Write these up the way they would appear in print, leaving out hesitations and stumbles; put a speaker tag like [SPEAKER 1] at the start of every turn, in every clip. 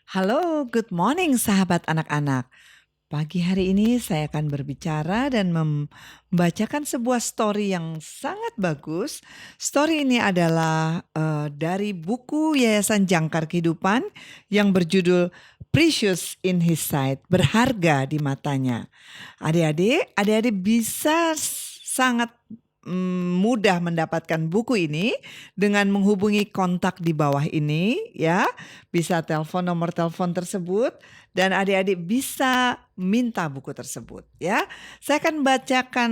[SPEAKER 1] Halo, good morning sahabat anak-anak. Pagi hari ini saya akan berbicara dan membacakan sebuah story yang sangat bagus. Story ini adalah dari buku Yayasan Jangkar Kehidupan yang berjudul Precious in His Sight, berharga di matanya. Adik-adik bisa sangat mudah mendapatkan buku ini dengan menghubungi kontak di bawah ini ya. Bisa telepon nomor telepon tersebut dan adik-adik bisa minta buku tersebut ya. Saya akan bacakan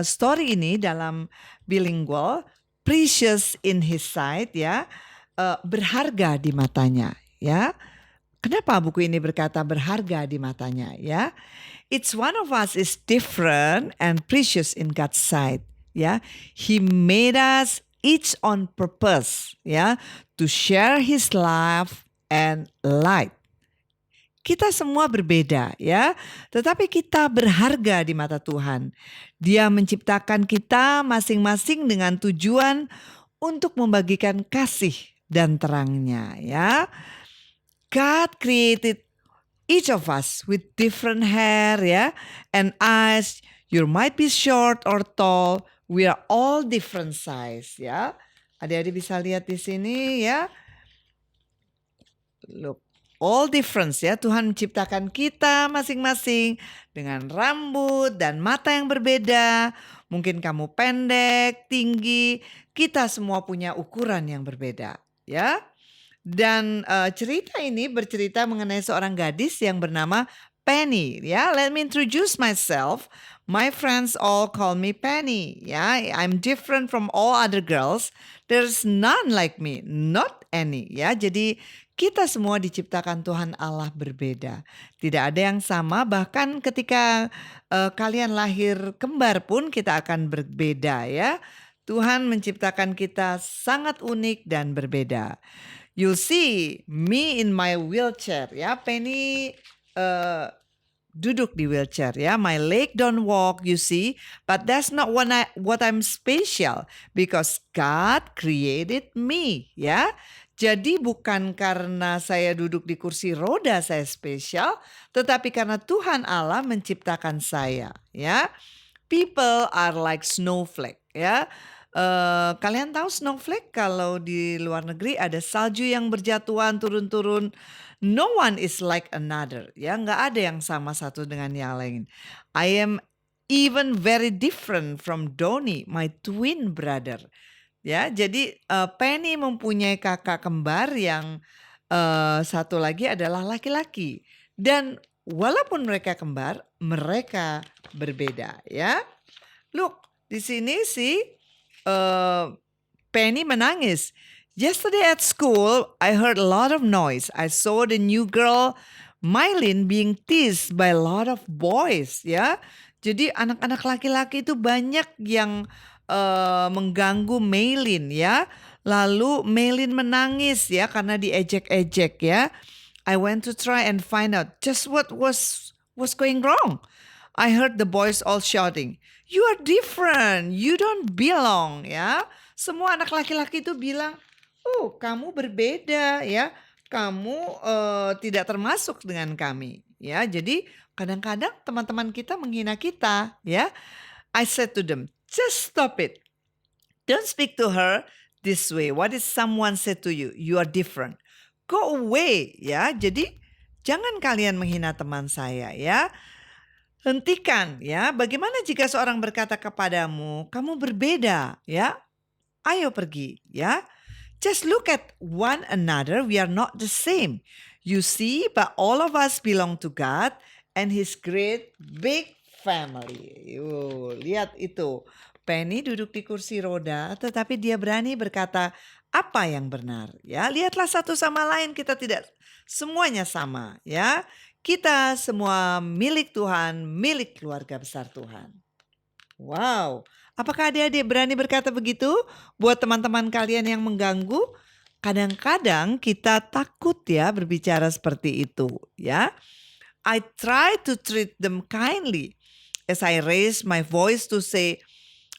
[SPEAKER 1] story ini dalam bilingual, Precious in His Sight ya, berharga di matanya ya. Kenapa buku ini berkata berharga di matanya ya? Each one of us is different and precious in God's sight. Ya, He made us each on purpose, ya, to share His love and light. Kita semua berbeda, ya, tetapi kita berharga di mata Tuhan. Dia menciptakan kita masing-masing dengan tujuan untuk membagikan kasih dan terangnya, ya. God created each of us with different hair ya and eyes. You might be short or tall. We are all different size ya. Adik-adik bisa lihat di sini ya. Look, all difference ya. Tuhan menciptakan kita masing-masing dengan rambut dan mata yang berbeda. Mungkin kamu pendek, tinggi. Kita semua punya ukuran yang berbeda ya. Dan cerita ini bercerita mengenai seorang gadis yang bernama Penny. Ya, let me introduce myself. My friends all call me Penny. Ya, I'm different from all other girls. There's none like me, not any. Ya, jadi kita semua diciptakan Tuhan Allah berbeda. Tidak ada yang sama. Bahkan ketika kalian lahir kembar pun kita akan berbeda. Ya, Tuhan menciptakan kita sangat unik dan berbeda. You'll see me in my wheelchair ya. Penny duduk di wheelchair ya. My leg don't walk, you see, but that's not what I'm special because God created me ya. Jadi bukan karena saya duduk di kursi roda saya spesial, tetapi karena Tuhan Allah menciptakan saya ya. People are like snowflake ya. Kalian tahu snowflake kalau di luar negeri ada salju yang berjatuhan turun-turun. No one is like another ya, nggak ada yang sama satu dengan yang lain. I am even very different from Doni, my twin brother. Ya, jadi Penny mempunyai kakak kembar yang satu lagi adalah laki-laki. Dan walaupun mereka kembar, mereka berbeda ya. Look, di sini sih Penny menangis. Yesterday at school, I heard a lot of noise. I saw the new girl, Mylin, being teased by a lot of boys. Ya, jadi anak-anak laki-laki itu banyak yang mengganggu Mylin ya. Lalu Mylin menangis ya karena diejek-ejek ya. I went to try and find out just what was going wrong. I heard the boys all shouting, "You are different, you don't belong," ya. Semua anak laki-laki itu bilang, "Oh, kamu berbeda ya. Kamu tidak termasuk dengan kami." Ya, jadi kadang-kadang teman-teman kita menghina kita, ya. I said to them, "Just stop it. Don't speak to her this way. What if someone said to you, you are different? Go away," ya. Jadi jangan kalian menghina teman saya, ya. Hentikan ya. Bagaimana jika seorang berkata kepadamu, kamu berbeda ya? Ayo pergi ya. Just look at one another, we are not the same. You see, but all of us belong to God and His great big family. Lihat itu. Penny duduk di kursi roda, tetapi dia berani berkata apa yang benar. Ya, lihatlah satu sama lain, kita tidak semuanya sama ya. Kita semua milik Tuhan, milik keluarga besar Tuhan. Wow, apakah adik-adik berani berkata begitu buat teman-teman kalian yang mengganggu? Kadang-kadang kita takut ya berbicara seperti itu ya. I try to treat them kindly as I raise my voice to say,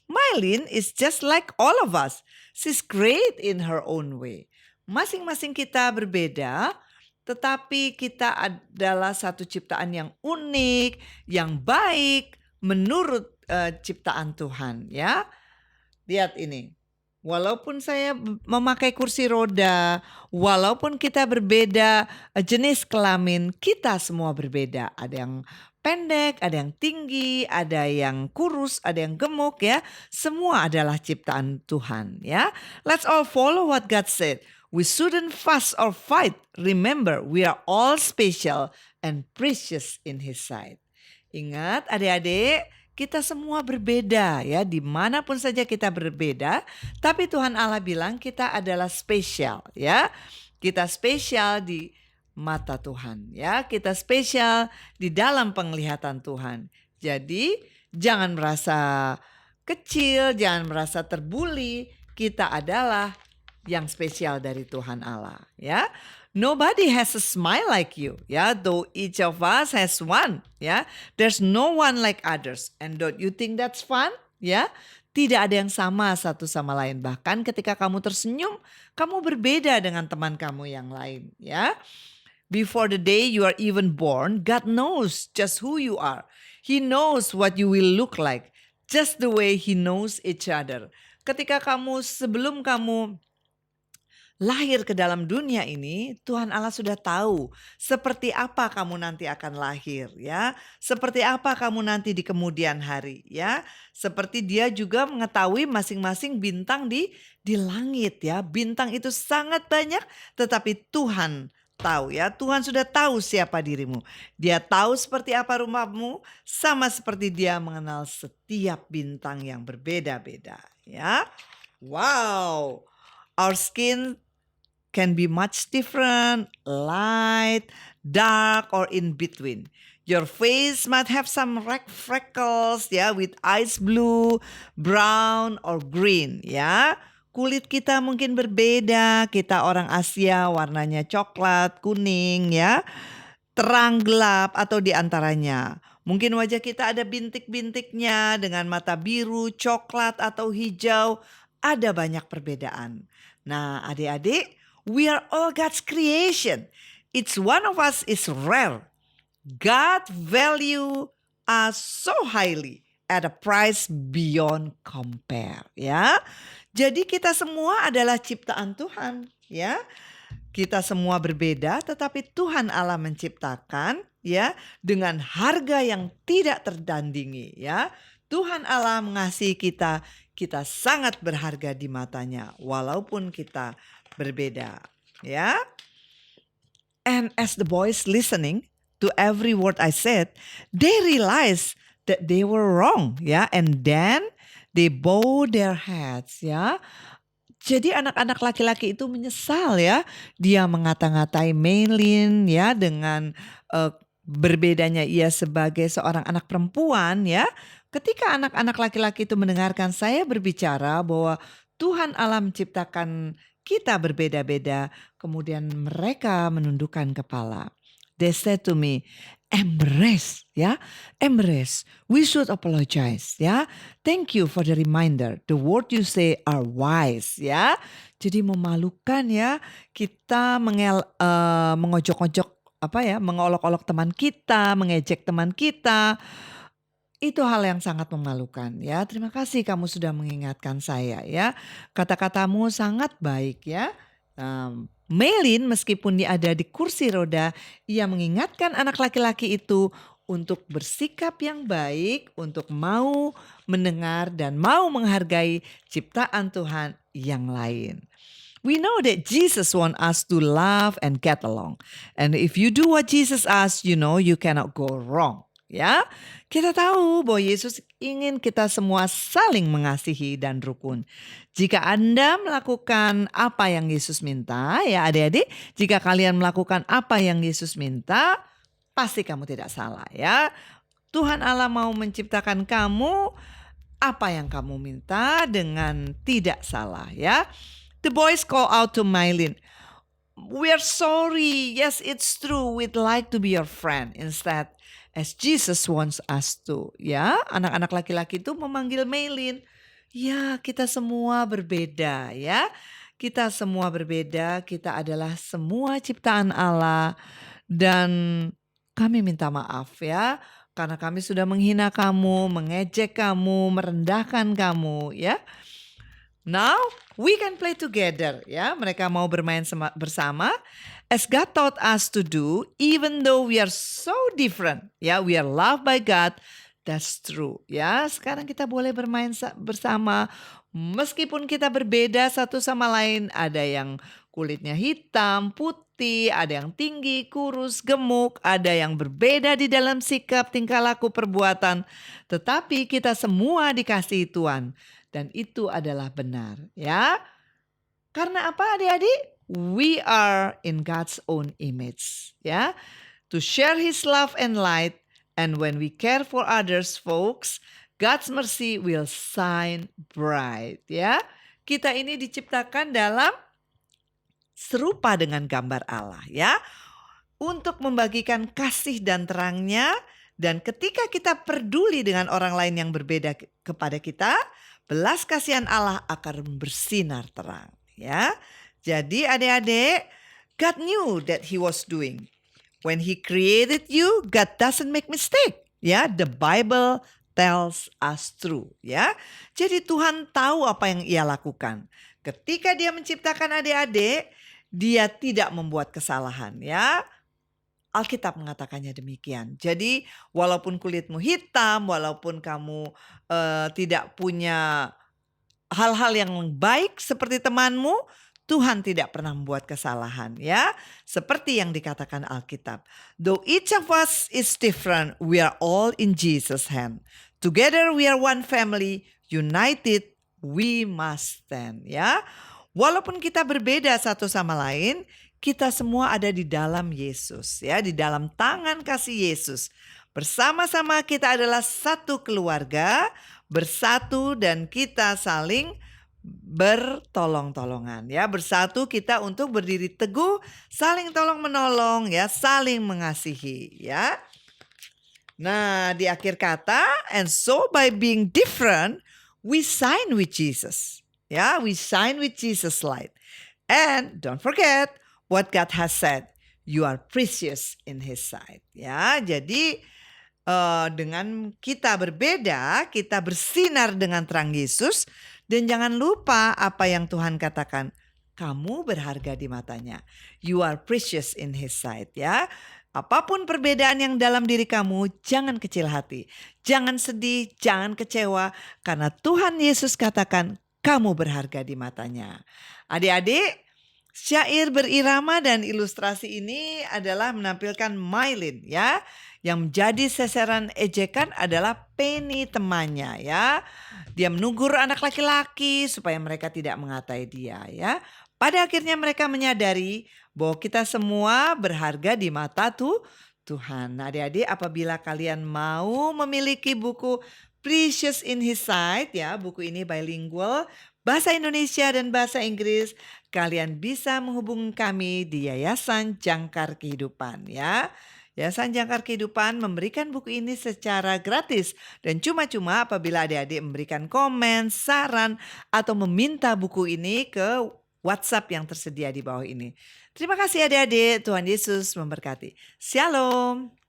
[SPEAKER 1] Mylin is just like all of us. She's great in her own way. Masing-masing kita berbeda, tetapi kita adalah satu ciptaan yang unik, yang baik menurut ciptaan Tuhan ya. Lihat ini. Walaupun saya memakai kursi roda, walaupun kita berbeda jenis kelamin, kita semua berbeda. Ada yang pendek, ada yang tinggi, ada yang kurus, ada yang gemuk ya. Semua adalah ciptaan Tuhan ya. Let's all follow what God said. We shouldn't fuss or fight. Remember, we are all special and precious in His sight. Ingat adik-adik, kita semua berbeda ya, dimanapun saja kita berbeda. Tapi Tuhan Allah bilang kita adalah spesial ya. Kita spesial di mata Tuhan ya. Kita spesial di dalam penglihatan Tuhan. Jadi jangan merasa kecil, jangan merasa terbuli. Kita adalah yang spesial dari Tuhan Allah ya. Nobody has a smile like you, yeah. Though each of us has one, yeah. There's no one like others. And don't you think that's fun, ya? Tidak ada yang sama satu sama lain. Bahkan ketika kamu tersenyum, kamu berbeda dengan teman kamu yang lain, ya. Before the day you are even born, God knows just who you are. He knows what you will look like, just the way He knows each other. Ketika sebelum kamu lahir ke dalam dunia ini, Tuhan Allah sudah tahu seperti apa kamu nanti akan lahir ya. Seperti apa kamu nanti di kemudian hari ya. Seperti Dia juga mengetahui masing-masing bintang di langit ya. Bintang itu sangat banyak, tetapi Tuhan tahu ya. Tuhan sudah tahu siapa dirimu. Dia tahu seperti apa rumahmu, sama seperti Dia mengenal setiap bintang yang berbeda-beda ya. Wow. Our skin can be much different, light, dark, or in between. Your face might have some freckles, ya, with eyes blue, brown, or green, ya. Kulit kita mungkin berbeda. Kita orang Asia, warnanya coklat, kuning, ya, terang, gelap, atau di antaranya. Mungkin wajah kita ada bintik-bintiknya dengan mata biru, coklat, atau hijau. Ada banyak perbedaan. Nah, adik-adik, we are all God's creation. Each one of us is rare. God value us so highly at a price beyond compare. Ya, jadi kita semua adalah ciptaan Tuhan. Ya, kita semua berbeda, tetapi Tuhan Allah menciptakan ya dengan harga yang tidak tertandingi. Ya, Tuhan Allah mengasihi kita. Kita sangat berharga di matanya, walaupun kita berbeda, ya. And as the boys listening to every word I said, they realized that they were wrong, ya. And then they bow their heads, ya. Jadi anak-anak laki-laki itu menyesal ya. Dia mengata-ngatai Maylin ya dengan berbedanya ia sebagai seorang anak perempuan ya. Ketika anak-anak laki-laki itu mendengarkan saya berbicara bahwa Tuhan Allah menciptakan kita berbeda-beda, kemudian mereka menundukkan kepala. They said to me, embrace ya, embrace. We should apologize ya. Thank you for the reminder. The word you say are wise ya. Jadi memalukan ya, kita mengojok-ojok mengolok-olok teman kita, mengejek teman kita. Itu hal yang sangat memalukan ya. Terima kasih kamu sudah mengingatkan saya ya. Kata-katamu sangat baik ya. Maylin meskipun dia ada di kursi roda, ia mengingatkan anak laki-laki itu untuk bersikap yang baik, untuk mau mendengar dan mau menghargai ciptaan Tuhan yang lain. We know that Jesus wants us to love and get along. And if you do what Jesus asks, you know you cannot go wrong. Ya, kita tahu bahwa Yesus ingin kita semua saling mengasihi dan rukun. Jika Anda melakukan apa yang Yesus minta, ya adik-adik, jika kalian melakukan apa yang Yesus minta, pasti kamu tidak salah ya. Tuhan Allah mau menciptakan kamu apa yang kamu minta dengan tidak salah ya. The boys call out to Maylin, "We are sorry. Yes, it's true. We'd like to be your friend instead. As Jesus wants us to." Ya, anak-anak laki-laki itu memanggil Maylin. Ya, kita semua berbeda ya. Kita semua berbeda, kita adalah semua ciptaan Allah dan kami minta maaf ya karena kami sudah menghina kamu, mengejek kamu, merendahkan kamu ya. Now we can play together ya. Mereka mau bermain bersama as God taught us to do, even though we are so different. Ya, we are loved by God. That's true. Ya, sekarang kita boleh bermain bersama meskipun kita berbeda satu sama lain. Ada yang kulitnya hitam, putih, ada yang tinggi, kurus, gemuk, ada yang berbeda di dalam sikap, tingkah laku, perbuatan. Tetapi kita semua dikasihi Tuhan. Dan itu adalah benar ya. Karena apa adik-adik? We are in God's own image ya. To share His love and light. And when we care for others folks, God's mercy will shine bright ya. Kita ini diciptakan dalam serupa dengan gambar Allah ya. Untuk membagikan kasih dan terangnya. Dan ketika kita peduli dengan orang lain yang berbeda kepada kita, belas kasihan Allah akan bersinar terang ya. Jadi adik-adik, God knew that He was doing. When He created you, God doesn't make mistake ya. The Bible tells us true ya. Jadi Tuhan tahu apa yang Ia lakukan. Ketika Dia menciptakan adik-adik, Dia tidak membuat kesalahan ya. Alkitab mengatakannya demikian. Jadi walaupun kulitmu hitam, walaupun kamu tidak punya hal-hal yang baik seperti temanmu, Tuhan tidak pernah membuat kesalahan ya. Seperti yang dikatakan Alkitab. Though each of us is different, we are all in Jesus' hand. Together we are one family, united we must stand ya. Walaupun kita berbeda satu sama lain, kita semua ada di dalam Yesus ya, di dalam tangan kasih Yesus. Bersama-sama kita adalah satu keluarga, bersatu dan kita saling bertolong-tolongan ya. Bersatu kita untuk berdiri teguh, saling tolong-menolong ya, saling mengasihi ya. Nah, di akhir kata, and so by being different, we shine with Jesus. Ya, we shine with Jesus' light. And don't forget what God has said, you are precious in His sight. Ya, jadi dengan kita berbeda, kita bersinar dengan terang Yesus. Dan jangan lupa apa yang Tuhan katakan, kamu berharga di matanya. You are precious in His sight ya. Apapun perbedaan yang dalam diri kamu, jangan kecil hati. Jangan sedih, jangan kecewa. Karena Tuhan Yesus katakan, kamu berharga di matanya. Adik-adik, syair berirama dan ilustrasi ini adalah menampilkan Mylene ya. Yang menjadi sasaran ejekan adalah Penny temannya ya. Dia menegur anak laki-laki supaya mereka tidak mengatai dia ya. Pada akhirnya mereka menyadari bahwa kita semua berharga di mata Tuhan. Nah, adik-adik, apabila kalian mau memiliki buku Precious in His Sight ya, buku ini bilingual, bahasa Indonesia dan bahasa Inggris, kalian bisa menghubungi kami di Yayasan Jangkar Kehidupan ya. Yayasan Jangkar Kehidupan memberikan buku ini secara gratis dan cuma-cuma apabila adik-adik memberikan komen, saran atau meminta buku ini ke WhatsApp yang tersedia di bawah ini. Terima kasih adik-adik, Tuhan Yesus memberkati. Shalom.